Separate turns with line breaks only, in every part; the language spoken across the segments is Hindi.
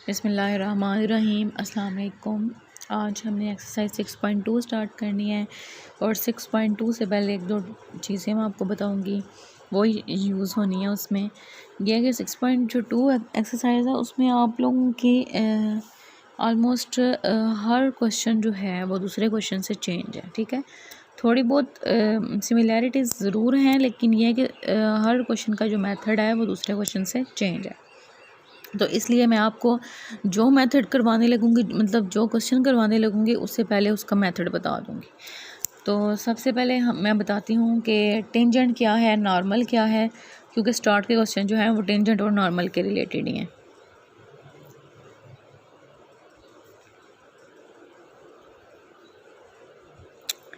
बिस्मिल्लाहिर्रहमानिर्रहीम। अस्सलाम वालेकुम। आज हमने एक्सरसाइज 6.2 स्टार्ट करनी है और 6.2 से पहले एक दो चीज़ें मैं आपको बताऊंगी, वो यूज़ होनी है। उसमें यह कि 6.2 एक्सरसाइज है, उसमें आप लोगों की ऑलमोस्ट हर क्वेश्चन जो है वो दूसरे क्वेश्चन से चेंज है। ठीक है, थोड़ी बहुत सिमिलैरिटीज़ ज़रूर हैं, लेकिन यह कि हर क्वेश्चन का जो मेथड है वो दूसरे क्वेश्चन से चेंज है। तो इसलिए मैं आपको जो मेथड करवाने लगूंगी, मतलब जो क्वेश्चन करवाने लगूंगी, उससे पहले उसका मेथड बता दूंगी। तो सबसे पहले मैं बताती हूँ कि टेंजेंट क्या है, नॉर्मल क्या है, क्योंकि स्टार्ट के क्वेश्चन जो हैं वो टेंजेंट और नॉर्मल के रिलेटेड ही हैं।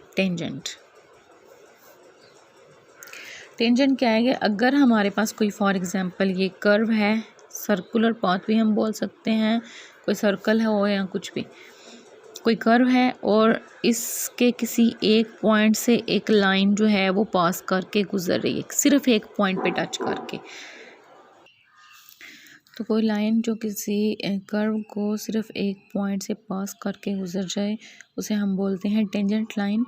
टेंजेंट क्या है कि अगर हमारे पास कोई फॉर एग्जांपल ये कर्व है, सर्कुलर पाथ भी हम बोल सकते हैं, कोई सर्कल है हो या कुछ भी, कोई कर्व है और इसके किसी एक पॉइंट से एक लाइन जो है वो पास करके गुजर रही है, सिर्फ एक पॉइंट पे टच करके। तो कोई लाइन जो किसी कर्व को सिर्फ एक पॉइंट से पास करके गुजर जाए, उसे हम बोलते हैं टेंजेंट लाइन।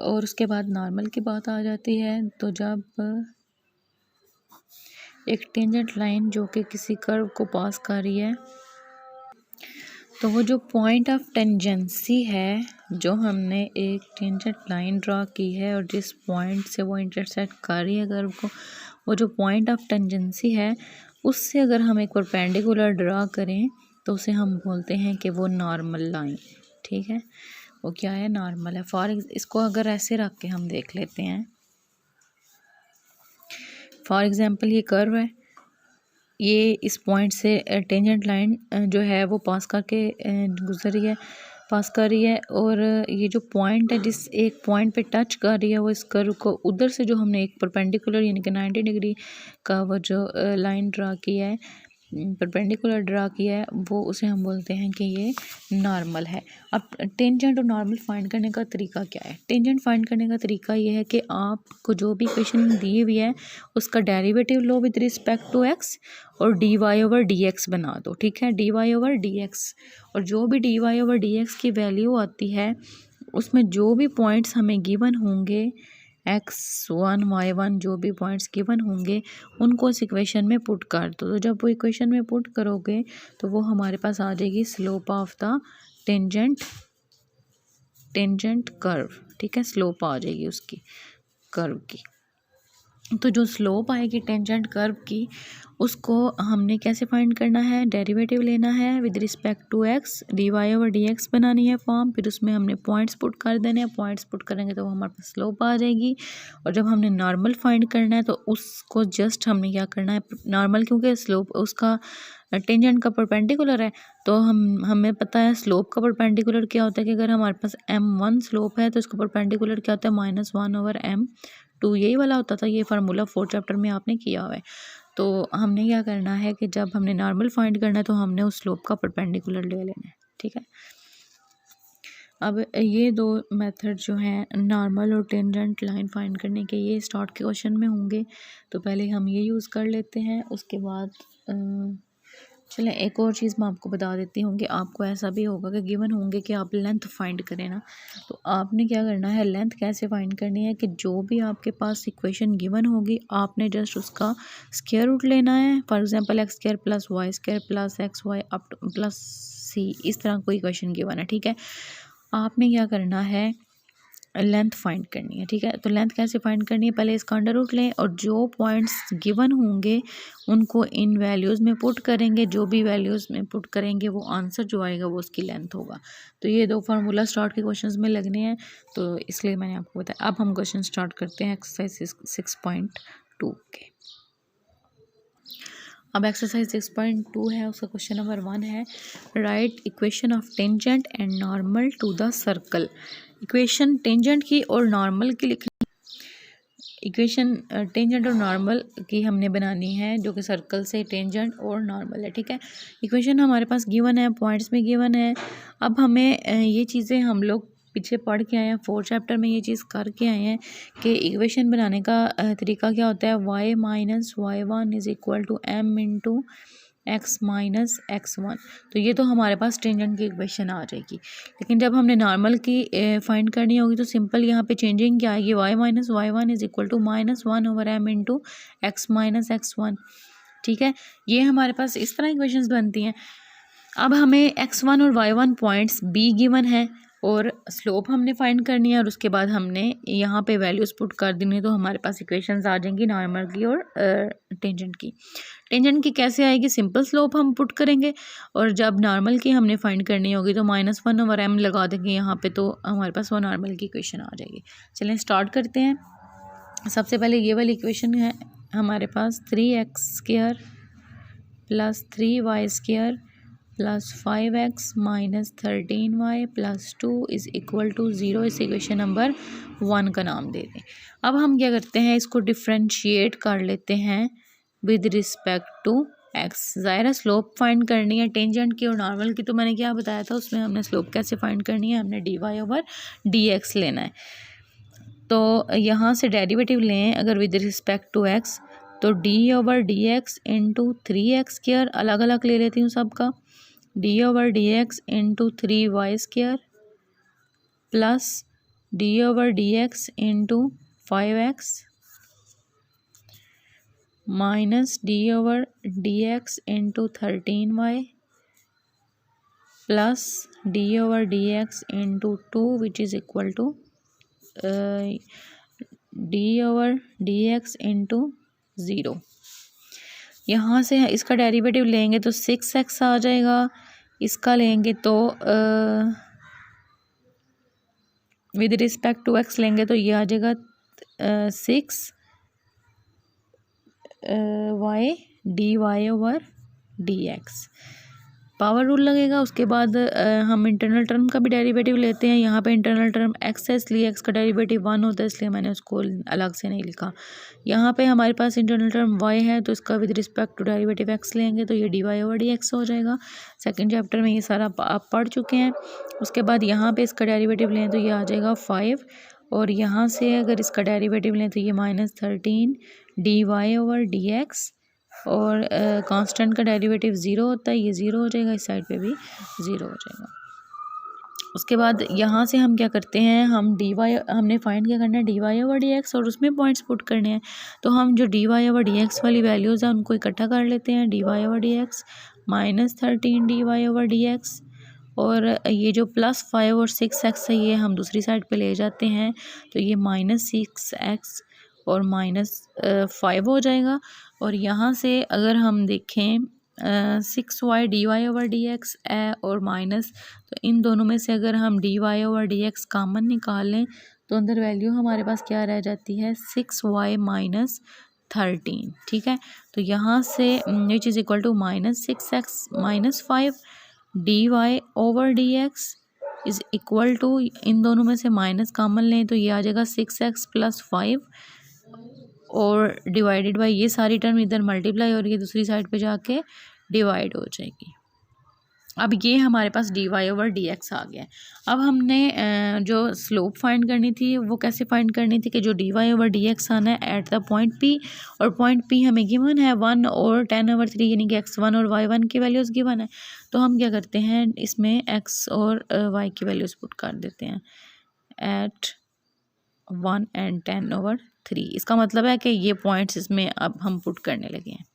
और उसके बाद नॉर्मल की बात आ जाती है। तो जब एक टेंजेंट लाइन जो कि किसी कर्व को पास कर रही है, तो वो जो पॉइंट ऑफ टेंजेंसी है, जो हमने एक टेंजेंट लाइन ड्रा की है और जिस पॉइंट से वो इंटरसेक्ट कर रही है कर्व को, वो जो पॉइंट ऑफ टेंजेंसी है, उससे अगर हम एक परपेंडिकुलर ड्रा करें तो उसे हम बोलते हैं कि वो नॉर्मल लाइन। ठीक है, वो क्या है, नॉर्मल है। इसको अगर ऐसे रख के हम देख लेते हैं, फॉर एग्जांपल ये कर्व है, ये इस पॉइंट से टेंजेंट लाइन जो है वो पास करके गुजर रही है, पास कर रही है। और ये जो पॉइंट है, जिस एक पॉइंट पे टच कर रही है, वो इस कर्व को उधर से जो हमने एक परपेंडिकुलर यानी कि 90 डिग्री का वो जो लाइन ड्रा किया है, परपेंडिकुलर ड्रा किया है, वो उसे हम बोलते हैं कि ये नॉर्मल है। अब टेंजेंट और नॉर्मल फाइंड करने का तरीका क्या है? टेंजेंट फाइंड करने का तरीका ये है कि आपको जो भी इक्वेशन दी हुई है उसका डेरिवेटिव लो विद रिस्पेक्ट टू एक्स और d y over d x बना दो। ठीक है, d y over d x, और जो भी d y over d x की वैल्यू आती है, उसमें जो भी पॉइंट्स हमें गिवन होंगे, x1 y1 जो भी पॉइंट्स गिवन होंगे, उनको इस इक्वेशन में पुट कर दो। तो जब वो इक्वेशन में पुट करोगे तो वो हमारे पास आ जाएगी slope of the tangent curve. ठीक है, स्लोप आ जाएगी उसकी कर्व की। तो जो स्लोप आएगी टेंजेंट कर्व की, उसको हमने कैसे फाइंड करना है? डेरिवेटिव लेना है with respect to x, d y over d x बनानी है फॉर्म, फिर उसमें हमने पॉइंट्स पुट कर देने हैं। पॉइंट्स पुट करेंगे तो हमारे पास स्लोप आ जाएगी। और जब हमने नॉर्मल फाइंड करना है तो उसको जस्ट हमने क्या करना है, नॉर्मल, क्योंकि स्लोप उसका टेंजेंट का परपेंडिकुलर है, तो हमें पता है स्लोप का परपेंडिकुलर क्या होता है कि अगर हमारे पास m1 स्लोप है तो इसका परपेंडिकुलर क्या होता है, -1 ओवर m2। यही वाला होता था, ये फार्मूला 4th चैप्टर में आपने किया हुआ है। तो हमने क्या करना है कि जब हमने नॉर्मल फाइंड करना है तो हमने उस स्लोप का परपेंडिकुलर ले लेना है। ठीक है, अब ये दो मेथड जो हैं नॉर्मल और टेंजेंट लाइन फाइंड करने के, ये स्टार्ट के क्वेश्चन में होंगे, तो पहले हम ये यूज़ कर लेते हैं। उसके बाद चलें एक और चीज़ मैं आपको बता देती हूँ कि आपको ऐसा भी होगा कि गिवन होंगे कि आप लेंथ फाइंड करें ना, तो आपने क्या करना है, लेंथ कैसे फाइंड करनी है कि जो भी आपके पास इक्वेशन गिवन होगी, आपने जस्ट उसका स्क्वायर रूट लेना है। For example x square plus y square plus x y up plus c, इस तरह कोई इक्वेशन गिवन है। ठीक है, आपने क्या करना है, लेंथ फाइंड करनी है। ठीक है, तो लेंथ कैसे फाइंड करनी है, पहले इसका अंडर रूट लें और जो पॉइंट्स गिवन होंगे उनको इन वैल्यूज़ में पुट करेंगे। जो भी वैल्यूज़ में पुट करेंगे वो आंसर जो आएगा वो उसकी लेंथ होगा। तो ये दो फार्मूला स्टार्ट के क्वेश्चंस में लगने हैं, तो इसलिए मैंने आपको बताया। अब हम क्वेश्चन स्टार्ट करते हैं एक्सरसाइज 6.2 के। अब एक्सरसाइज 6.2 है, उसका क्वेश्चन नंबर 1 है, write equation of tangent and normal to the circle. Equation tangent की और नॉर्मल की लिखनी, इक्वेशन टेंजेंट और नॉर्मल की हमने बनानी है, जो कि सर्कल से टेंजेंट और नॉर्मल है। ठीक है, इक्वेशन हमारे पास गिवन है, पॉइंट्स में गिवन है। अब हमें ये चीज़ें हम लोग पीछे पढ़ के आए हैं, 4th चैप्टर में ये चीज़ करके आए हैं कि इक्वेशन बनाने का तरीका क्या होता है, y - y1 is equal to m into x minus x1। तो ये तो हमारे पास टेंजेंट की इक्वेशन आ जाएगी। लेकिन जब हमने नॉर्मल की फाइंड करनी होगी तो सिंपल यहाँ पे चेंजिंग क्या आएगी, y minus y1 is equal to -1/m into x minus x1। ठीक है, ये हमारे पास इस तरह इक्वेशंस बनती हैं। अब हमें x1 और y1 पॉइंट्स b गिवन है और स्लोप हमने फाइंड करनी है और उसके बाद हमने यहाँ पे वैल्यूज पुट कर देनी है, तो हमारे पास इक्वेशंस आ जाएंगी नॉर्मल की और टेंजेंट की। टेंजेंट की कैसे आएगी, सिंपल स्लोप हम पुट करेंगे और जब नॉर्मल की हमने फाइंड करनी होगी तो -1/m लगा देंगे यहाँ पे, तो हमारे पास वो नॉर्मल की इक्वेशन आ जाएगी। चलें स्टार्ट करते हैं। सबसे पहले ये वाली इक्वेशन है हमारे पास 3x² plus 3y² plus 5x minus 13y plus 2 is equal to 0। इस इक्वेशन नंबर 1 का नाम दे दें। अब हम क्या करते हैं, इसको डिफ्रेंशिएट कर लेते हैं विद रिस्पेक्ट टू x। ज़ाहिर स्लोप फाइंड करनी है टेंजेंट की और नॉर्मल की, तो मैंने क्या बताया था उसमें हमने स्लोप कैसे फाइंड करनी है, हमने dy/dx लेना है। तो यहाँ से डेरिवेटिव लें अगर विद रिस्पेक्ट टू x, तो d/dx इंटू 3x² अलग अलग ले लेती हूँ सबका, d/dx into 3y² plus d/dx into 5x minus d/dx into 13y plus d/dx into 2 which is equal to d/dx into 0। यहाँ से इसका डेरिवेटिव लेंगे तो 6x आ जाएगा, इसका लेंगे तो विद रिस्पेक्ट टू x लेंगे तो ये आ जाएगा 6y dy/dx। पावर रूल लगेगा। उसके बाद हम इंटरनल टर्म का भी डेरिवेटिव लेते हैं। यहाँ पे इंटरनल टर्म x है इसलिए x का डेरिवेटिव 1 होता है, इसलिए मैंने उसको अलग से नहीं लिखा। यहाँ पे हमारे पास इंटरनल टर्म y है तो इसका with respect to derivative x लेंगे तो ये dy/dx हो जाएगा। सेकंड चैप्टर में ये सारा आप पढ़ चुके हैं। उसके बाद यहाँ पे इसका डेरिवेटिव लें तो ये आ जाएगा 5 और यहाँ से अगर इसका डेरिवेटिव लें तो ये -13 dy/dx और कांस्टेंट का डेरिवेटिव 0 होता है, ये 0 हो जाएगा, इस साइड पे भी 0 हो जाएगा। उसके बाद यहाँ से हम क्या करते हैं, हम हमने फाइंड क्या करना है dy/dx और उसमें पॉइंट्स पुट करने हैं। तो हम जो dy/dx वाली वैल्यूज़ हैं उनको इकट्ठा कर लेते हैं, dy/dx -13 dy/dx और ये जो +5 और 6x है ये हम दूसरी साइड पे ले जाते हैं, तो ये -6x और -5 हो जाएगा। और यहाँ से अगर हम देखें 6y dy/dx और माइनस, तो इन दोनों में से अगर हम dy/dx कॉमन निकालें तो अंदर वैल्यू हमारे पास क्या रह जाती है 6y माइनस 13। ठीक है, तो यहाँ से which is equal to -6x minus 5 dy/dx is equal to, इन दोनों में से माइनस कॉमन लें तो ये आ जाएगा 6x प्लस 5 और डिवाइडेड बाय ये सारी टर्म इधर मल्टीप्लाई और ये दूसरी साइड पे जाके डिवाइड हो जाएगी। अब ये हमारे पास dy/dx आ गया है। अब हमने जो स्लोप फाइंड करनी थी वो कैसे फाइंड करनी थी कि जो dy/dx आना है एट द पॉइंट p और पॉइंट p हमें गिवन है 1 और 10/3 यानी कि x1 और y1 की वैल्यूज़ गिवन है। तो हम क्या करते हैं इसमें x और y की वैल्यूज़ पुट कर देते हैं एट 1 एंड 10/3। इसका मतलब है कि ये पॉइंट्स इसमें अब हम पुट करने लगे हैं।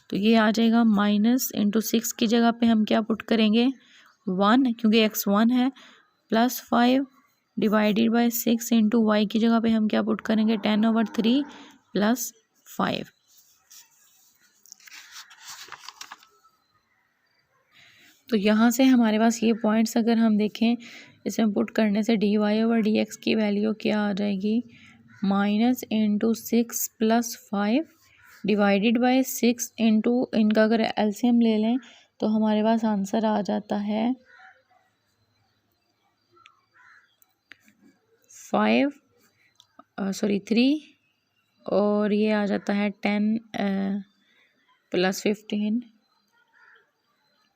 तो ये आ जाएगा -6 की जगह पे हम क्या पुट करेंगे 1 क्योंकि x 1 है, plus 5 divided by 6 into y की जगह पे हम क्या पुट करेंगे 10/3 प्लस 5। तो यहाँ से हमारे पास ये पॉइंट्स अगर हम देखें इसमें पुट करने से dy/dx की वैल्यू क्या आ जाएगी -6 प्लस 5 डिवाइडेड बाय 6 इंटू, इनका अगर एलसीएम ले लें तो हमारे पास आंसर आ जाता है 3 और ये आ जाता है 10 प्लस 15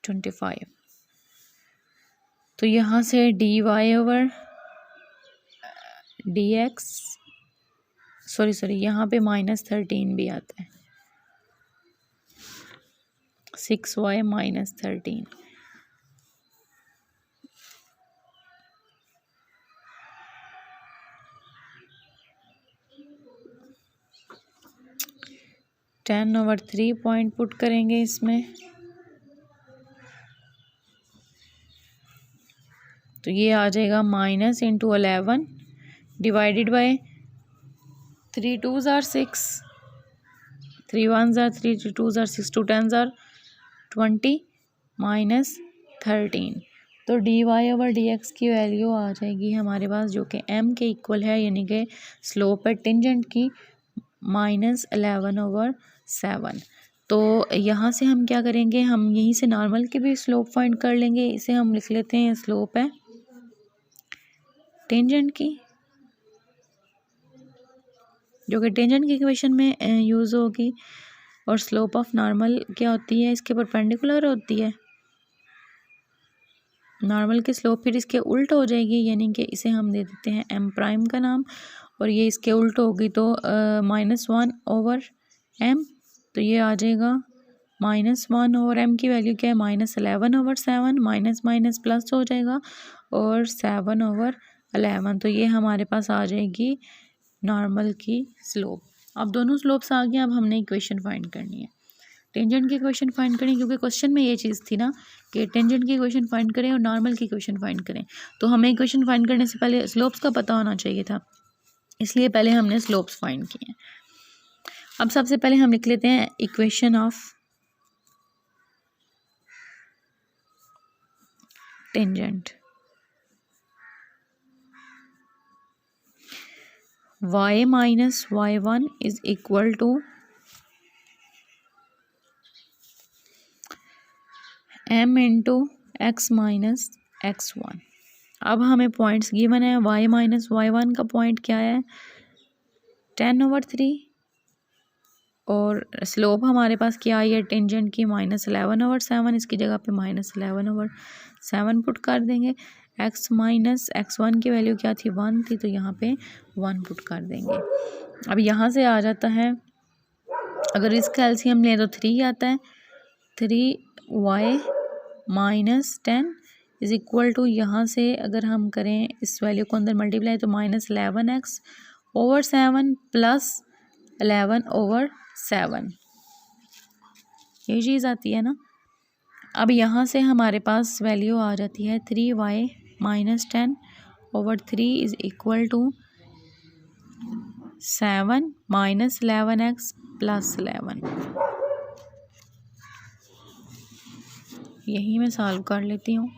25। तो यहाँ से dy/dx सॉरी यहाँ पे -13 भी आता है। 6y minus 13। Ten over 3 point put करेंगे इसमें, तो ये आ जाएगा minus into 11 divided by 3 2s are 6, 3 1s are 3, 3 2s are 6, 2 10s are 20 minus 13। तो d y over d x की वैल्यू आ जाएगी हमारे पास जो कि m के इक्वल है, यानी कि स्लोप है टेंजेंट की माइनस 11/7। तो यहाँ से हम क्या करेंगे, हम यहीं से नॉर्मल की भी स्लोप फाइंड कर लेंगे। इसे हम लिख लेते हैं स्लोप है टेंजेंट की, जो कि टेंजेंट की इक्वेशन में यूज़ होगी। और स्लोप ऑफ नॉर्मल क्या होती है, इसके परपेंडिकुलर होती है। नॉर्मल की स्लोप फिर इसके उल्ट हो जाएगी, यानी कि इसे हम दे देते हैं m प्राइम का नाम, और ये इसके उल्ट होगी तो -1/m। तो ये आ जाएगा -1/m की वैल्यू क्या है, -11/7, माइनस माइनस प्लस हो जाएगा और 7/11। तो ये हमारे पास आ जाएगी नॉर्मल की स्लोप। अब दोनों स्लोप्स आ गए, अब हमने इक्वेशन फाइंड करनी है, टेंजेंट की इक्वेशन फाइंड करें, क्योंकि क्वेश्चन में ये चीज़ थी ना कि टेंजेंट की इक्वेशन फाइंड करें और नॉर्मल की इक्वेशन फाइंड करें। तो हमें इक्वेशन फाइंड करने से पहले स्लोप्स का पता होना चाहिए था, इसलिए पहले हमने स्लोप्स फाइंड किए हैं। अब सबसे पहले हम लिख लेते हैं equation of tangent. y minus y1 is equal to m into x minus x1। अब हमें पॉइंट्स गिवन है, y माइनस y1 का पॉइंट क्या है 10/3, और स्लोप हमारे पास क्या आई है टेंजेंट की -11/7, इसकी जगह पे -11/7 पुट कर देंगे। x माइनस x1 की वैल्यू क्या थी 1 थी, तो यहाँ पे 1 पुट कर देंगे। अब यहाँ से आ जाता है, अगर इसका एलसीएम लें तो 3 आता है, 3y minus 10 is equal to, यहाँ से अगर हम करें इस वैल्यू को अंदर मल्टीप्लाई तो -11x/7 प्लस 11/7, ये चीज़ आती है ना। अब यहाँ से हमारे पास वैल्यू आ जाती है 3y minus 10/3 is equal to 7 minus 11x plus 11। यही मैं सॉल्व कर लेती हूँ।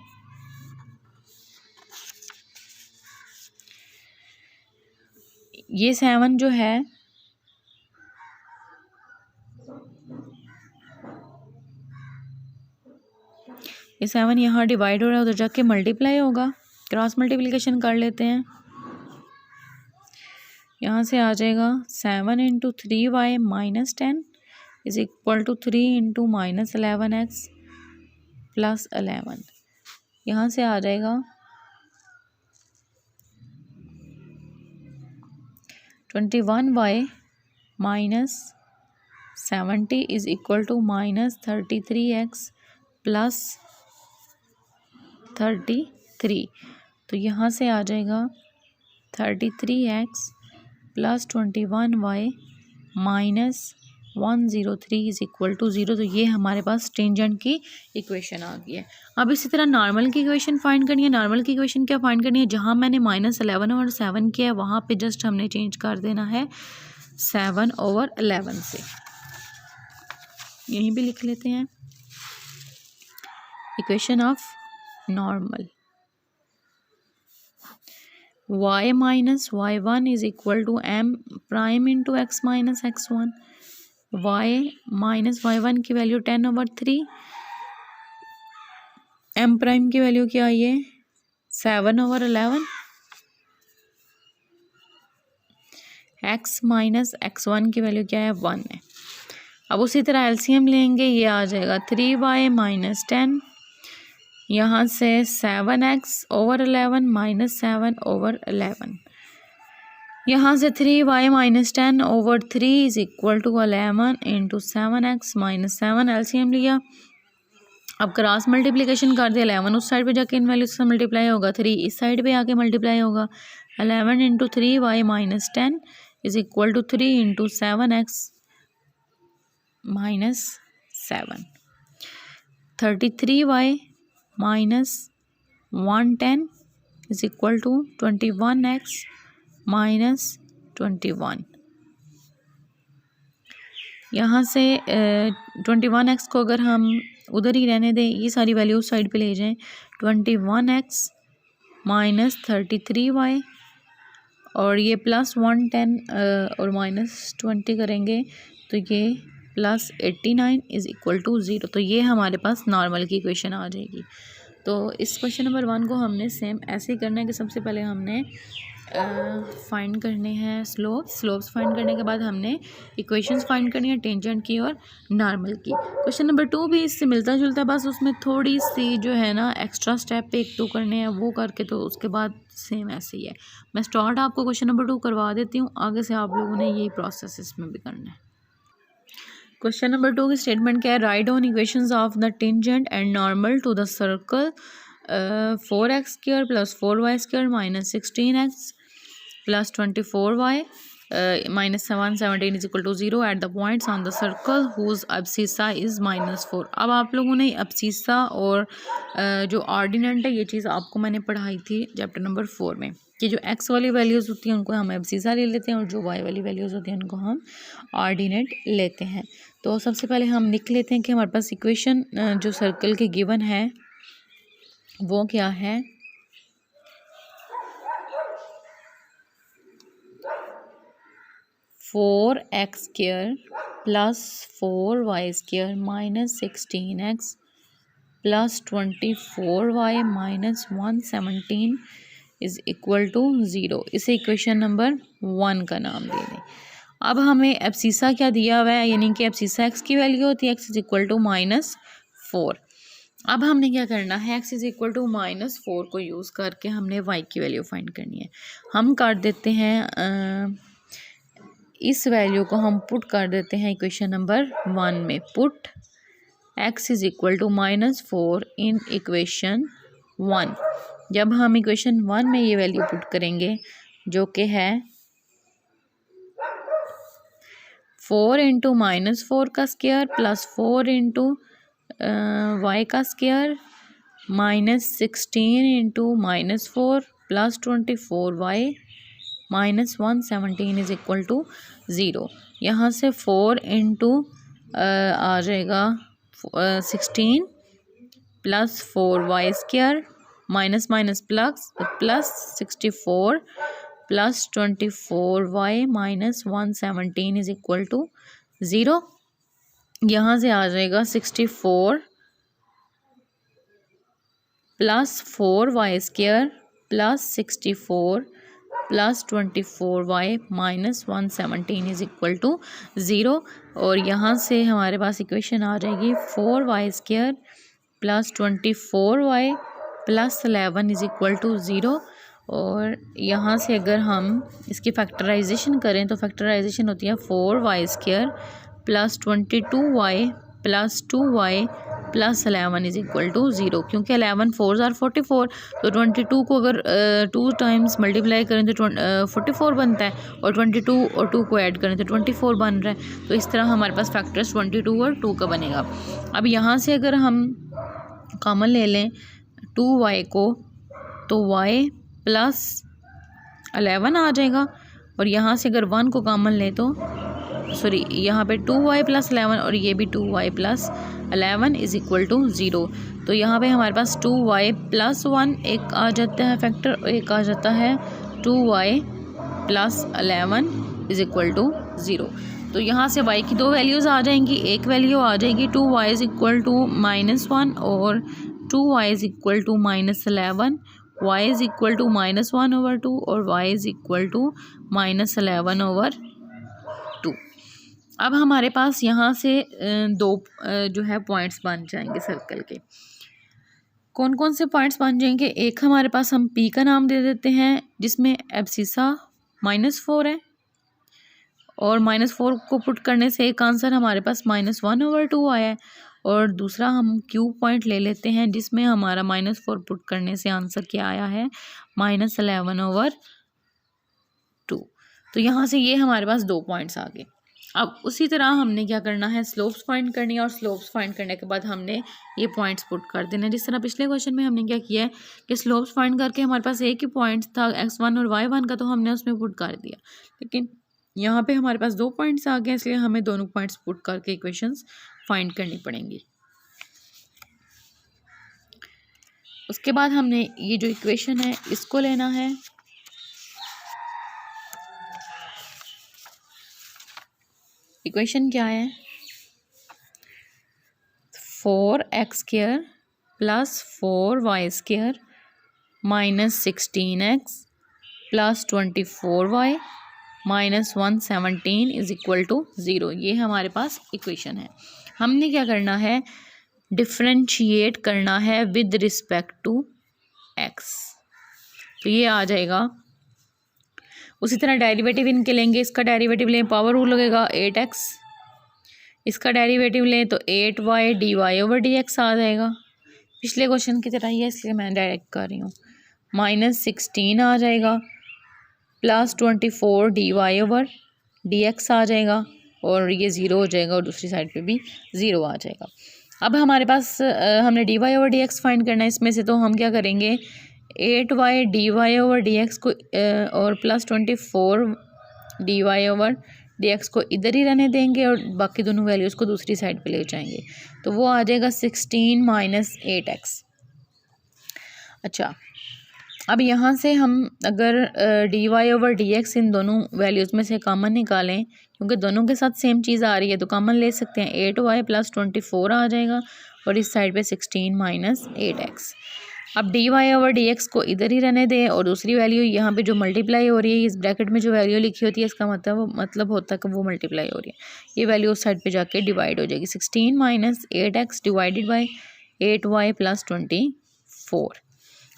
ये 7 जो है ये 7 यहाँ डिवाइड हो रहा है, उधर जाके मल्टीप्लाई होगा, क्रॉस मल्टीप्लिकेशन कर लेते हैं। यहाँ से आ जाएगा 7 into 3y minus 10 is equal to 3 into minus 11x plus 11। यहाँ से आ जाएगा 21y minus 70 is equal to minus 33x plus 33। तो यहाँ से आ जाएगा 33x plus 21y minus 103 is equal to 0। तो ये हमारे पास टेंजेंट की इक्वेशन आ गई है। अब इसी तरह नॉर्मल की इक्वेशन फाइंड करनी है। नॉर्मल की इक्वेशन क्या फाइंड करनी है, जहाँ मैंने -11/7 किया है वहाँ पे जस्ट हमने चेंज कर देना है 7/11 से। यहीं भी लिख लेते हैं equation of normal. y minus y1 is equal to m prime into x minus x1। y minus y1 की वैल्यू 10/3, m प्राइम की वैल्यू क्या आई है 7/11, x माइनस x1 की वैल्यू क्या है 1 है। अब उसी तरह एलसीएम लेंगे, ये आ जाएगा 3y माइनस 10, यहाँ से 7x/11 माइनस 7/11, यहाँ से 3y minus 10/3 is equal to 11 into 7x minus 7, LCM लिया अब क्रॉस मल्टीप्लिकेशन कर दे, 11 उस साइड पे जाके इन वैल्यूज से मल्टीप्लाई होगा, 3 इस साइड पे आके मल्टीप्लाई होगा। 11 into 3y minus 10 is equal to 3 into 7x minus 7। 33y minus 110 is equal to 21x minus 21। यहाँ से 21x को अगर हम उधर ही रहने दें, ये सारी वैल्यू उस साइड पे ले जाएं, 21x माइनस 33y और ये प्लस 110 और माइनस 20 करेंगे तो ये प्लस 89 इज़ इक्वल टू 0। तो ये हमारे पास नॉर्मल की इक्वेशन आ जाएगी। तो इस क्वेश्चन नंबर 1 को हमने सेम ऐसे ही करना है कि सबसे पहले हमने फाइंड करने हैं स्लोप्स फाइंड करने के बाद हमने इक्वेशंस फाइंड करनी है टेंजेंट की और नॉर्मल की। क्वेश्चन नंबर 2 भी इससे मिलता जुलता है, बस उसमें थोड़ी सी जो है ना एक्स्ट्रा स्टेप 1-2 करने हैं, वो करके तो उसके बाद सेम ऐसे ही है। मैं स्टार्ट आपको क्वेश्चन नंबर 2 करवा देती हूँ, आगे से आप लोगों ने यही प्रोसेस इसमें भी करना है। क्वेश्चन नंबर 2 की स्टेटमेंट क्या है? Write on equations of the tangent and normal to the circle 4x² plus 4y² minus 16x plus 24y minus 17 is equal to 0 at the points on the circle whose abscissa is -4। अब आप लोगों ने अब्सिसा और जो ऑर्डिनेंट है, ये चीज़ आपको मैंने पढ़ाई थी चैप्टर नंबर 4 में, कि जो x वाली वैल्यूज़ होती हैं उनको हम अब्सिसा ले लेते हैं और जो y वाली वैल्यूज़ होती हैं उनको हम ऑर्डिनेट लेते हैं। तो सबसे पहले हम लिख लेते हैं कि हमारे पास इक्वेशन जो सर्कल के गिवन है वो क्या है। Four x square plus 4y² minus 16x plus 24y minus 117 is equal to 0। इसे इक्वेशन नंबर 1 का नाम दे दें। अब हमें एब्सिसा क्या दिया हुआ है, यानी कि एब्सिसा x की वैल्यू होती है x इज इक्वल टू -4। अब हमने क्या करना है, x इज इक्वल टू -4 को यूज़ करके हमने y की वैल्यू फाइंड करनी है। हम कर देते हैं इस वैल्यू को हम पुट कर देते हैं इक्वेशन नंबर 1 में। Put x is equal to -4 in equation 1। जब हम इक्वेशन 1 में ये वैल्यू पुट करेंगे जो कि है 4 इंटू -4 का स्क्वायर प्लस 4 इंटू y का square minus 16 into -4 plus 24y minus 117 is equal to 0। यहाँ से 4 इंटू आ जाएगा 16 plus 4y² minus minus plus 64 plus 24y minus 117 is equal to 0। यहाँ से आ जाएगा 64 plus 4y² plus 64 plus 24y minus 117 is equal to 0। और यहाँ से हमारे पास इक्वेशन आ जाएगी 4y² plus 24y plus 11 is equal to 0। और यहाँ से अगर हम इसकी फैक्टराइजेशन करें तो फैक्टराइजेशन होती है 4y² plus 22y plus 2y plus 11 is equal to 0, क्योंकि 11 4s are 44, तो 22 को अगर 2 टाइम्स मल्टीप्लाई करें तो 44 बनता है, और 22 और 2 को ऐड करें तो 24 बन रहा है। तो इस तरह हमारे पास फैक्टर्स 22 और 2 का बनेगा। अब यहाँ से अगर हम कॉमन ले लें 2y को तो y प्लस 11 आ जाएगा, और यहाँ से अगर 1 को कॉमन ले तो सॉरी यहाँ पे 2y प्लस 11 और ये भी 2y plus 11 is equal to 0। तो यहाँ पे हमारे पास 2y प्लस 1 एक आ जाता है फैक्टर, और एक आ जाता है 2y plus 11 is equal to 0। तो यहाँ से y की 2 वैल्यूज़ आ जाएंगी। एक वैल्यू आ जाएगी 2y इज इक्वल टू -1 और 2y is equal to -11, y is equal to -1/2 और y इज इक्वल टू -11/2। अब हमारे पास यहाँ से 2 जो है पॉइंट्स बन जाएंगे सर्कल के। कौन कौन से पॉइंट्स बन जाएंगे? एक हमारे पास हम P का नाम दे देते हैं जिसमें एब्सिसा -4 है, और -4 को पुट करने से एक आंसर हमारे पास -1/2 आया है। और दूसरा हम क्यूब पॉइंट ले लेते हैं जिसमें हमारा -4 पुट करने से आंसर क्या आया है, -11/2। तो यहाँ से ये हमारे पास 2 पॉइंट्स आ गए। अब उसी तरह हमने क्या करना है, स्लोप्स फाइंड करनी है और स्लोप्स फाइंड करने के बाद हमने ये पॉइंट्स पुट कर देना है। जिस तरह पिछले क्वेश्चन में हमने क्या किया है कि स्लोप्स फाइंड करके हमारे पास एक ही पॉइंट था x1 और y1 का, तो हमने उसमें पुट कर दिया। लेकिन यहाँ पे हमारे पास 2 पॉइंट्स आ गए, इसलिए हमें दोनों पॉइंट्स पुट करके इक्वेशंस फाइंड करनी पड़ेंगी। उसके बाद हमने ये जो इक्वेशन है इसको लेना है, इक्वेशन क्या है, 4x² + 4y² - 16x + 24y - 117 = 0। ये हमारे पास इक्वेशन है। हमने क्या करना है, डिफ्रेंशिएट करना है विद रिस्पेक्ट टू x। तो ये आ जाएगा। उसी तरह डेरिवेटिव इनके लेंगे, इसका डेरिवेटिव लें, पावर रूल लगेगा 8x, इसका डेरिवेटिव लें तो 8y dy/dx आ जाएगा। पिछले क्वेश्चन की तरह ही है, इसलिए मैं डायरेक्ट कर रही हूँ। -16 आ जाएगा, +24 dy/dx आ जाएगा, और ये 0 हो जाएगा और दूसरी साइड पे भी 0 आ जाएगा। अब हमारे पास हमने dy/dx फाइंड करना है इसमें से, तो हम क्या करेंगे, 8y dy/dx को और +24 dy/dx को इधर ही रहने देंगे और बाकी दोनों वैल्यूज़ को दूसरी साइड पे ले जाएंगे, तो वो आ जाएगा 16 - 8x। अच्छा, अब यहाँ से हम अगर dy/dx इन दोनों वैल्यूज़ में से कॉमन निकालें, क्योंकि दोनों के साथ सेम चीज़ आ रही है, तो कॉमन ले सकते हैं। 8y + 24 आ जाएगा और इस साइड पे 16 - 8x। अब dy/dx को इधर ही रहने दें और दूसरी वैल्यू यहाँ पे जो मल्टीप्लाई हो रही है, इस ब्रैकेट में जो वैल्यू लिखी होती है, इसका मतलब होता है कि वो मल्टीप्लाई हो रही है। ये वैल्यू उस साइड पे जाके डिवाइड हो जाएगी। 16 - 8x / 8y + 24।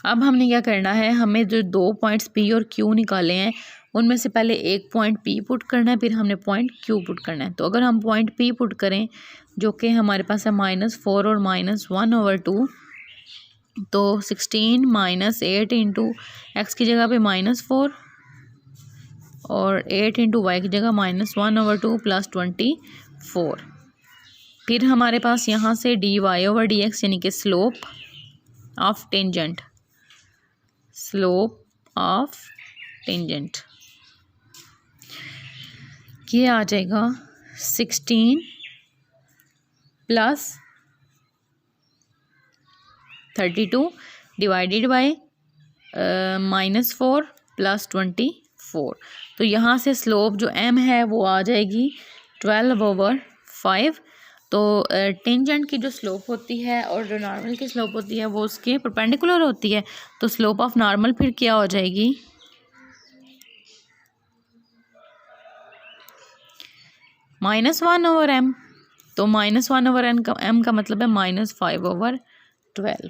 अब हमने क्या करना है, हमें जो 2 पॉइंट्स P और Q निकाले हैं उनमें से पहले एक पॉइंट P पुट करना है, फिर हमने पॉइंट Q पुट करना है। तो अगर हम पॉइंट P पुट करें जो कि हमारे पास है -4 और -1/2, तो 16 - 8 इंटू x की जगह पे -4 और 8 इंटू y की जगह -1/2 + 24। फिर हमारे पास यहाँ से dy/dx यानी कि स्लोप ऑफ टेंजेंट, ये आ जाएगा 16 + 32 डिवाइडेड बाय -4 + 24। तो यहाँ से स्लोप जो m है वो आ जाएगी 12/5। तो टेंजेंट की जो स्लोप होती है और जो नॉर्मल की स्लोप होती है वो उसके परपेंडिकुलर होती है, तो स्लोप ऑफ नॉर्मल फिर क्या हो जाएगी, -1/m। तो -1/m का मतलब है -5/12।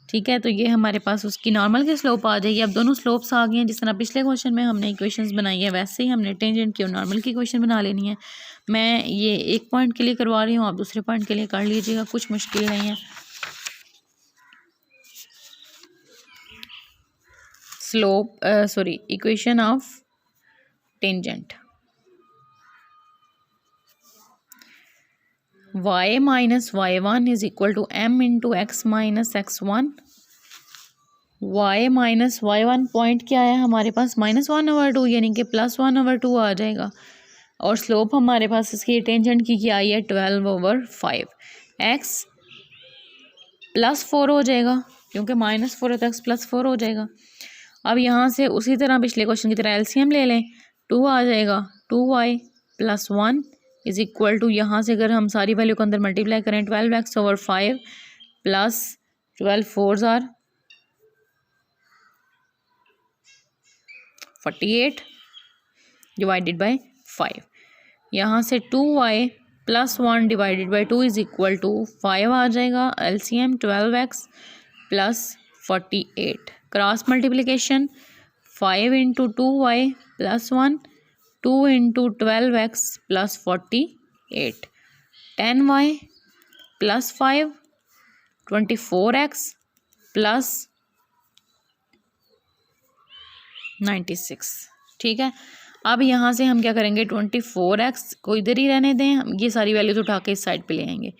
ठीक है, तो ये हमारे पास उसकी नॉर्मल की स्लोप आ जाएगी। अब दोनों स्लोप्स आ गई हैं। जिस तरह पिछले क्वेश्चन में हमने इक्वेशंस बनाई है, वैसे ही हमने टेंजेंट की और नॉर्मल की इक्वेशन बना लेनी है। मैं ये एक पॉइंट के लिए करवा रही हूँ, आप दूसरे पॉइंट के लिए कर लीजिएगा, कुछ मुश्किल नहीं है। Equation of tangent, y - y1 = m × x - x1। y - y1 point क्या है हमारे पास, -1/2 यानी कि +1/2 आ जाएगा, और स्लोप हमारे पास इसकी टेंजेंट की क्या आई है 12/5। x +4 हो जाएगा, क्योंकि -4 है तो x +4 हो जाएगा। अब यहाँ से उसी तरह पिछले क्वेश्चन की तरह एलसीएम ले लें, 2 आ जाएगा, 2y + 1 = यहाँ से अगर हम सारी वैल्यू को अंदर मल्टीप्लाई करें, 12x/5 + 12 4s are 48 divided by 5। यहाँ से 2y + 1 डिवाइडेड बाय 2 = 5 आ जाएगा। LCM 12x + 48, cross multiplication 5 × 2y + 1, 2 × 12x + 48, 10y plus 5 24x plus 96। ठीक है, अब यहाँ से हम क्या करेंगे, 24x को इधर ही रहने दें, हम ये सारी वैल्यूज उठा के इस साइड पे ले आएंगे।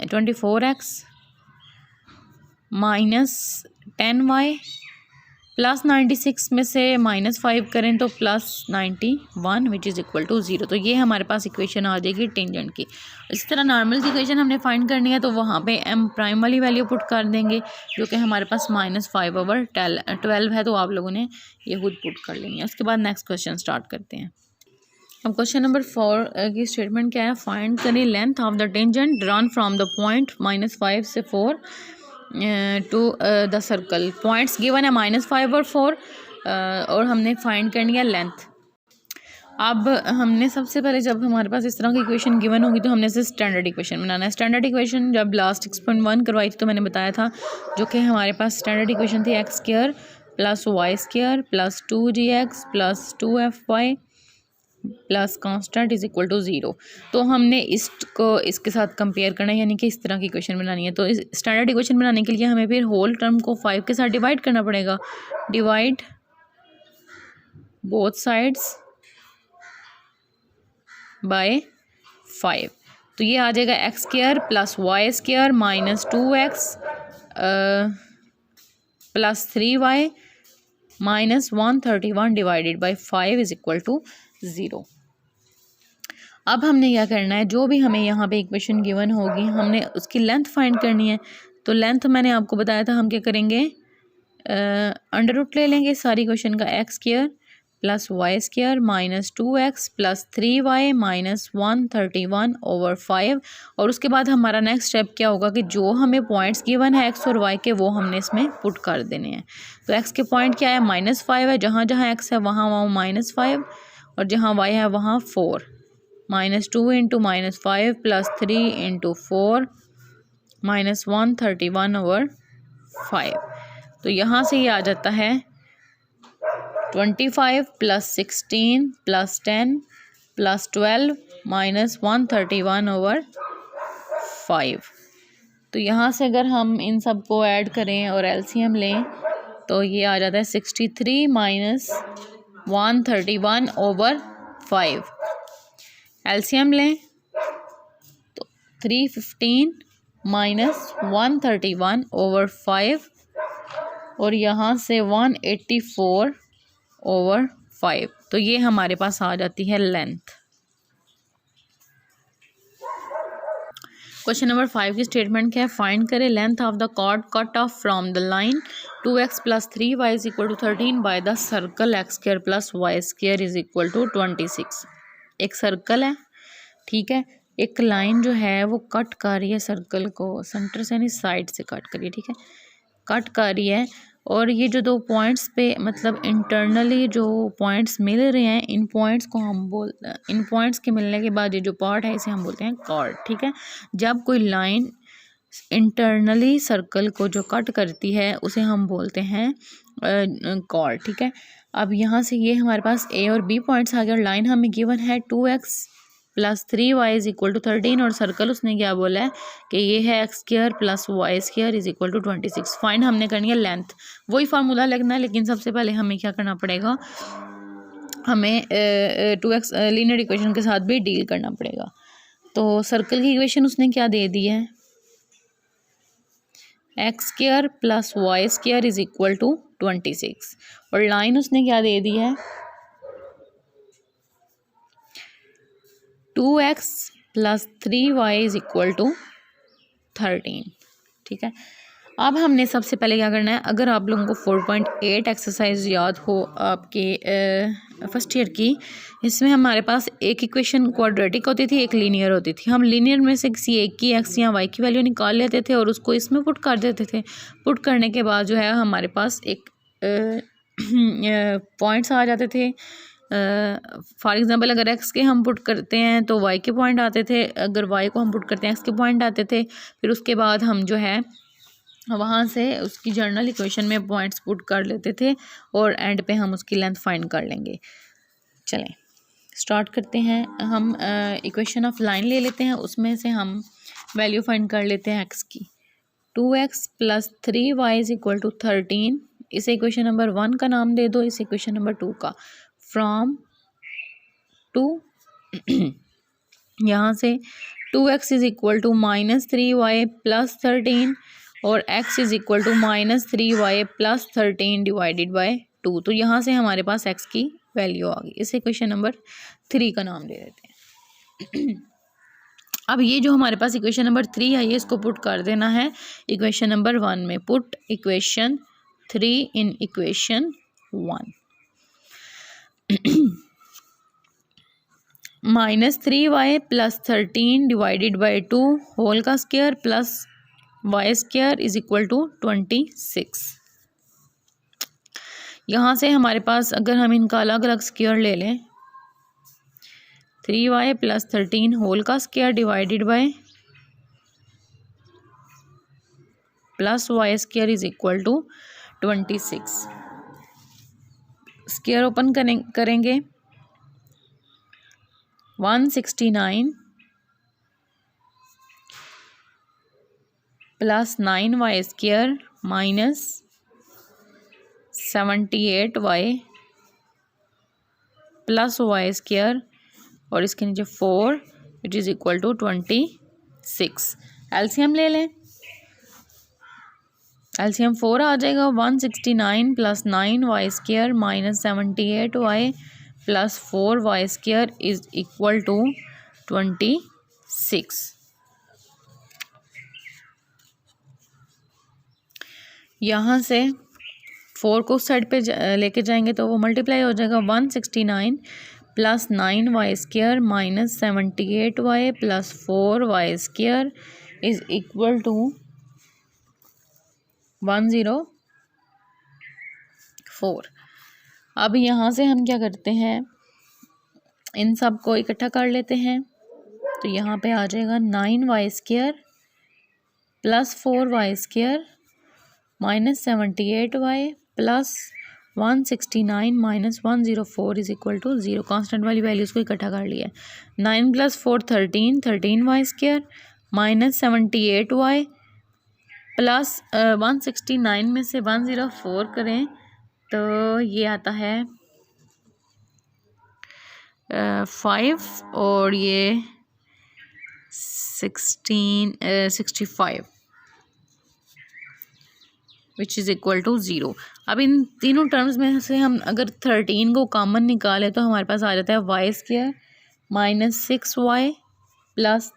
24x माइनस 10y प्लस 96 में से -5 करें तो plus 91 which is equal to 0। तो ये हमारे पास इक्वेशन आ जाएगी टेंजेंट की। इसी तरह नॉर्मल की इक्वेशन हमने फाइंड करनी है तो वहाँ पे m प्राइम वाली वैल्यू पुट कर देंगे जो कि हमारे पास -5/12 है, तो आप लोगों ने ये खुद पुट कर लेंगे। उसके बाद नेक्स्ट क्वेश्चन स्टार्ट करते हैं। अब क्वेश्चन नंबर 4 की स्टेटमेंट क्या है, फाइंड करें length of the tangent drawn from the point -5 से 4 to the circle. Points given है -5 और 4 और हमने फाइंड करनी है लेंथ। अब हमने सबसे पहले जब हमारे पास इस तरह की इक्वेशन गिवन होगी तो हमने इसे स्टैंडर्ड इक्वेशन बनाना है। स्टैंडर्ड इक्वेशन जब लास्ट 6.1 करवाई थी तो मैंने बताया था जो कि हमारे पास स्टैंडर्ड इक्वेशन थी x² plus y² plus 2gx plus 2fy plus constant is equal to 0। तो हमने इसको इसके साथ कंपेयर करना है, यानी कि इस तरह की इक्वेशन बनानी है। तो इस स्टैंडर्ड इक्वेशन बनाने के लिए हमें फिर होल टर्म को 5 के साथ डिवाइड करना पड़ेगा। डिवाइड बोथ साइड्स बाय 5, तो ये आ जाएगा x² plus y² minus 2x plus 3y minus 131 divided by 5 is equal to 0। अब हमने क्या करना है, जो भी हमें यहाँ पे इक्वेशन गिवन होगी हमने उसकी लेंथ फाइंड करनी है। तो लेंथ मैंने आपको बताया था हम क्या करेंगे, अंडर रूट ले लेंगे सारी इक्वेशन का, x² plus y² minus 2x plus 3y minus 131 over 5। और उसके बाद हमारा नेक्स्ट स्टेप क्या होगा कि जो हमें पॉइंट्स गिवन है x और y के वो हमने इसमें पुट कर देने हैं। तो x के पॉइंट क्या है, -5 है, जहाँ जहाँ x है वहाँ वहाँ -5 और जहाँ y है वहाँ 4। -2 into -5 plus 3 into 4 minus 131 over 5। तो यहाँ से ये आ जाता है 25 plus 16 plus 10 plus 12 minus 131 over 5। तो यहाँ से अगर हम इन सब को ऐड करें और एलसीएम लें तो ये आ जाता है 63 माइनस 131 ओवर 5। एलसीएम लें तो 315 माइनस 131 ओवर 5 और यहाँ से 184 ओवर 5। तो ये हमारे पास आ जाती है लेंथ। क्वेश्चन नंबर 5 की स्टेटमेंट क्या है, फाइंड करें length of the chord cut off from the line 2x plus 3y is equal to 13 by the circle x² plus y² is equal to 26। एक सर्कल है, ठीक है, एक लाइन जो है वो कट कर रही है सर्कल को, सेंटर से नहीं साइड से कट कर रही है, ठीक है, कट कर रही है। और ये जो दो पॉइंट्स पे मतलब इंटरनली जो पॉइंट्स मिल रहे हैं, इन पॉइंट्स को हम इन पॉइंट्स के मिलने के बाद ये जो पार्ट है इसे हम बोलते हैं कॉर्ड। ठीक है, जब कोई लाइन इंटरनली सर्कल को जो कट करती है उसे हम बोलते हैं कॉर्ड। ठीक है, अब यहाँ से ये हमारे पास ए और बी पॉइंट्स आ गए और लाइन हमें गिवन है 2x plus 3y is equal to 13 और सर्कल उसने क्या बोला है कि ये है x² plus y² is equal to 26। Find हमने करनी है लेंथ, वही फार्मूला लगना है, लेकिन सबसे पहले हमें क्या करना पड़ेगा, हमें 2x लीनियर इक्वेशन के साथ भी डील करना पड़ेगा। तो सर्कल की इक्वेशन उसने क्या दे दी है, x² plus y² is equal to 26 और लाइन उसने क्या दे दी है 2x plus 3y is equal to 13। ठीक है, अब हमने सबसे पहले क्या करना है, अगर आप लोगों को 4.8 एक्सरसाइज याद हो आपके फर्स्ट ईयर की, इसमें हमारे पास एक इक्वेशन क्वाड्रेटिक होती थी, एक लीनियर होती थी। हम लीनियर में से किसी एक की x या y की वैल्यू निकाल लेते थे और उसको इसमें पुट कर देते थे। पुट करने के बाद जो है हमारे पास एक पॉइंट्स आ जाते थे। फॉर एग्ज़ाम्पल अगर x के हम पुट करते हैं तो y के पॉइंट आते थे, अगर y को हम पुट करते हैं x के पॉइंट आते थे। फिर उसके बाद हम जो है वहाँ से उसकी जर्नल इक्वेशन में पॉइंट्स पुट कर लेते थे और एंड पे हम उसकी लेंथ फाइंड कर लेंगे। चलें स्टार्ट करते हैं। हम इक्वेशन ऑफ लाइन ले लेते हैं, उसमें से हम वैल्यू फाइंड कर लेते हैं एक्स की। 2x + 3y is equal to 13। इसे इक्वेशन नंबर 1 का नाम दे दो, इसे इक्वेशन नंबर 2 का। फ्रॉम 2 यहाँ से 2x is equal to -3y + 13 और x is equal to -3y + 13 divided by 2। तो यहाँ से हमारे पास x की वैल्यू आ गई। इसे इक्वेशन नंबर 3 का नाम दे देते हैं। अब ये जो हमारे पास इक्वेशन नंबर 3 है, ये इसको पुट कर देना है इक्वेशन नंबर 1 में। Put equation 3 in equation 1। -3y + 13 divided by 2 whole का square plus y square is equal to 26। यहाँ से हमारे पास अगर हम इनका अलग अलग स्क्वायर ले लें, 3y + 13 होल का square divided by plus y square is equal to 26। Square open करेंगे 169 + 9y square minus 78y plus y square और इसके नीचे 4 which is equal to 26। LCM ले लें, एलसीएम 4 आ जाएगा। 169 + 9y square minus 78y plus 4y square is equal to 26। यहाँ से 4 को साइड पे लेके जाएंगे तो वो मल्टीप्लाई हो जाएगा। 169 + 9y square minus 78y plus 4y square is equal to 104। अब यहाँ से हम क्या करते हैं, इन सब को इकट्ठा कर लेते हैं। तो यहाँ पे आ जाएगा 9y square plus 4y square minus 78y plus 169 minus 104 is equal to 0। Constant वाली वैल्यूज़ को इकट्ठा कर लिया है। 9 + 4 13y square minus 78y plus 169 में से 104 करें तो ये आता है 5 और ये 65 विच इज़ इक्वल टू 0। अब इन तीनों टर्म्स में से हम अगर 13 को कॉमन निकालें तो हमारे पास आ जाता है y square minus 6y plus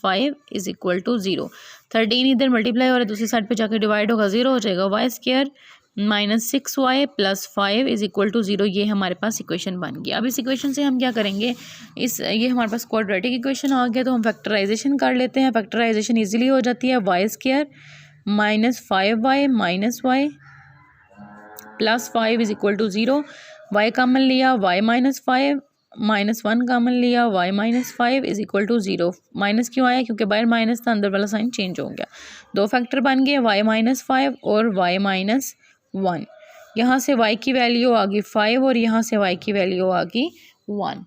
5 is equal to 0। 13 इधर मल्टीप्लाई हो रहा है, दूसरी साइड पे जाके डिवाइड होगा, 0 हो जाएगा। y square minus 6y plus 5 is equal to 0। ये हमारे पास इक्वेशन बन गया। अब इस इक्वेशन से हम क्या करेंगे, ये हमारे पास क्वाड्रेटिक इक्वेशन आ गया तो हम फैक्टराइजेशन कर लेते हैं। फैक्टराइजेशन इजीली हो जाती है। y square minus 5y minus y plus 5 is equal to 0। y common लिया, y माइनस 5 माइनस 1 कॉमन लिया, y minus 5 is equal to 0। Minus क्यों आया, क्योंकि बाहर माइनस था, अंदर वाला साइन चेंज हो गया। दो फैक्टर बन गए, y माइनस 5 और y माइनस 1। यहाँ से y की वैल्यू आ गई 5 और यहाँ से y की वैल्यू आ गई 1।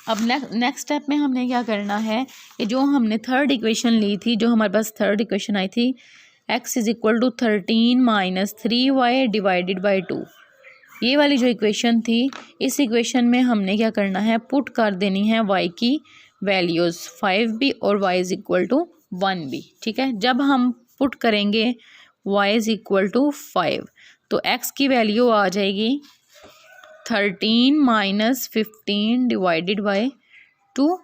अब नेक्स्ट स्टेप में हमने क्या करना है कि जो हमने थर्ड इक्वेशन ली थी, जो हमारे पास थर्ड इक्वेशन आई थी, x is equal to 13 minus 3y divided by 2, ये वाली जो इक्वेशन थी, इस इक्वेशन में हमने क्या करना है, पुट कर देनी है y की वैल्यूज़ 5 भी और y इज इक्वल टू 1 भी। ठीक है, जब हम पुट करेंगे y इज इक्वल टू 5 तो x की वैल्यू आ जाएगी 13 माइनस 15 डिवाइडेड बाई 2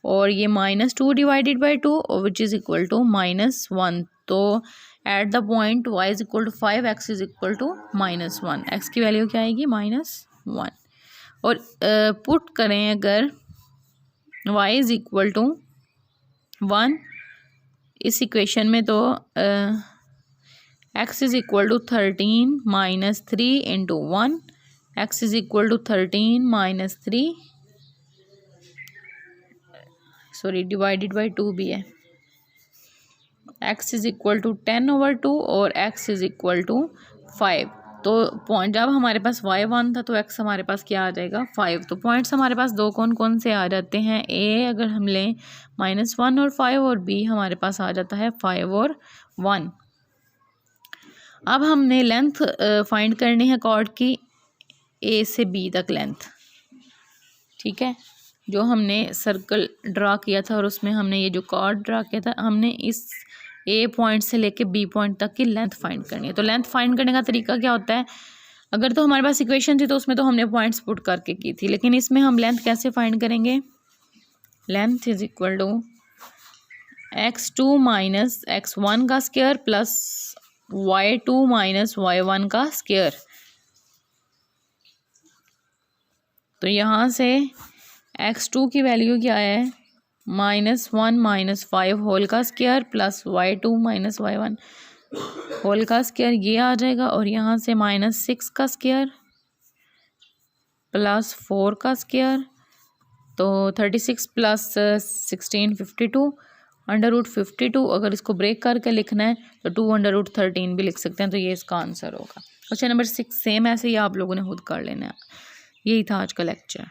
और ये -2 divided by 2 which is equal to -1। तो at the point y is equal to 5 x is equal to -1, x की वैल्यू क्या आएगी -1। और पुट करें अगर y इज इक्वल टू 1 इस इक्वेशन में तो x is equal to 13 minus 3 into 1, x is equal to 13 minus 3 divided by 2 भी है। x इज इक्वल टू 10/2 और x इज इक्वल टू 5। तो पॉइंट जब हमारे पास y1 था तो x हमारे पास क्या आ जाएगा 5। तो पॉइंट्स हमारे पास दो कौन कौन से आ जाते हैं, a अगर हम लें -1 और 5 और b हमारे पास आ जाता है 5 और 1। अब हमने लेंथ फाइंड करनी है कॉर्ड की a से b तक लेंथ, ठीक है। जो हमने सर्कल ड्रा किया था और उसमें हमने ये जो कॉर्ड ड्रा किया था, हमने इस ए पॉइंट से लेके बी पॉइंट तक की लेंथ फाइंड करनी है। तो लेंथ फाइंड करने का तरीका क्या होता है, अगर तो हमारे पास इक्वेशन थी तो उसमें तो हमने पॉइंट्स पुट करके की थी, लेकिन इसमें हम लेंथ कैसे फाइंड करेंगे। Length is equal to x2 minus x1 का square plus y2 minus y1 का स्क्वायर। तो यहाँ से x2 की वैल्यू क्या है, -1 माइनस 5 होल का square plus y2 minus y1 whole का स्क्वायर, ये आ जाएगा। और यहाँ से -6 का स्क्वायर प्लस 4 का स्क्वायर, तो 36 प्लस 16 52 √52। अगर इसको ब्रेक करके लिखना है तो 2√13 भी लिख सकते हैं। तो ये इसका आंसर होगा। क्वेश्चन नंबर 6 सेम ऐसे ही आप लोगों ने खुद कर लेना है। यही था आज का लेक्चर।